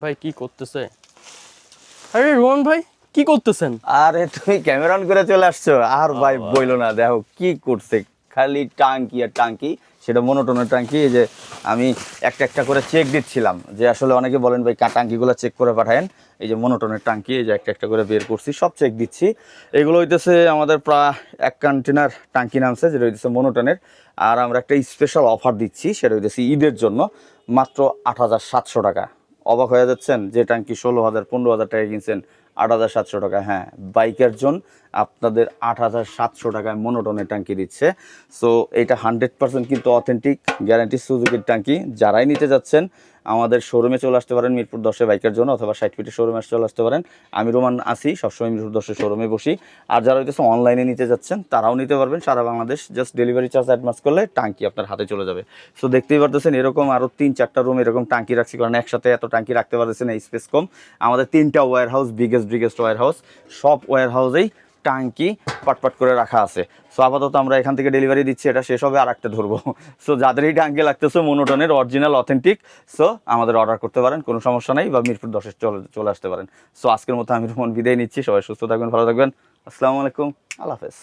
ভাই কি করতেছে? আরে রোহন ভাই কি করতেছেন? আরে তুমি ক্যামেরা অন করে চলে আসছো আর ভাই বইলো না, দেখো কি করছে, খালি টাঙ্কি আর টাঙ্কি, সেটা মনোটনের টাঙ্কি। এই যে আমি একটা একটা করে চেক দিচ্ছিলাম, যে আসলে অনেকে বলেন ভাই টাঙ্কিগুলো চেক করে পাঠায়েন। এই যে মনোটনের টাঙ্কি, এই যে একটা একটা করে বের করছি, সব চেক দিচ্ছি। এগুলো হইতেছে আমাদের প্রায় 1 কন্টেনার টাঙ্কি নামছে, যেটা হইতেছে মনোটনের। আর আমরা একটা স্পেশাল অফার দিচ্ছি, সেটা হইতেছে ঈদের জন্য, মাত্র 8,700 টাকা। অবাক হয়ে যাচ্ছেন, যে ট্যাঙ্কি 16,000 15,000 টাকা কিনছেন, 8,700 টাকা। হ্যাঁ, বাইকের জন আপনাদের 8,700 টাকায় মনোটনের ট্যাঙ্কি দিচ্ছে। সো এটা 100% কিন্তু অথেন্টিক গ্যারান্টি সুজুকির ট্যাঙ্কি। যারাই নিতে যাচ্ছেন আমাদের শোরুমে চলে আসতে পারেন, মিরপুর 10 বাইকের জন্য, অথবা 60 ফিটের শোরুমে চলে আসতে পারেন। আমি রোমান আসি, সবসময় মিরপুর 10 শোরুমে বসি। আর যারা হইতেছে অনলাইনে নিতে যাচ্ছেন তারাও নিতে পারবেন, সারা Bangladesh. Just delivery charge advance করলে টাঙ্কি আপনার হাতে চলে যাবে। সো দেখতেই পারতেছেন, এরকম আরও 3-4টা রুম এরকম টাঙ্কি রাখছি, কারণ একসাথে এত টাঙ্কি রাখতে পারতেছেন না, স্পেস কম। আমাদের 3টা warehouse, biggest warehouse, সব ওয়্যার হাউসেই টাঙ্কি পাটপাট করে রাখা আছে। সো আপাতত আমরা এখান থেকে ডেলিভারি দিচ্ছি, এটা শেষ হবে আর একটা ধরবো। সো যাদেরই টাঙ্কি লাগতেছে মনোটনের অরিজিনাল অথেন্টিক, সো আমাদের অর্ডার করতে পারেন, কোনো সমস্যা নেই, বা মিরপুর 10 চলে আসতে পারেন। সো আজকের মতো আমি রোমন বিদায় নিচ্ছি। সবাই সুস্থ থাকবেন, ভালো থাকবেন। আসসালামু আলাইকুম, আল্লাহ হাফেজ।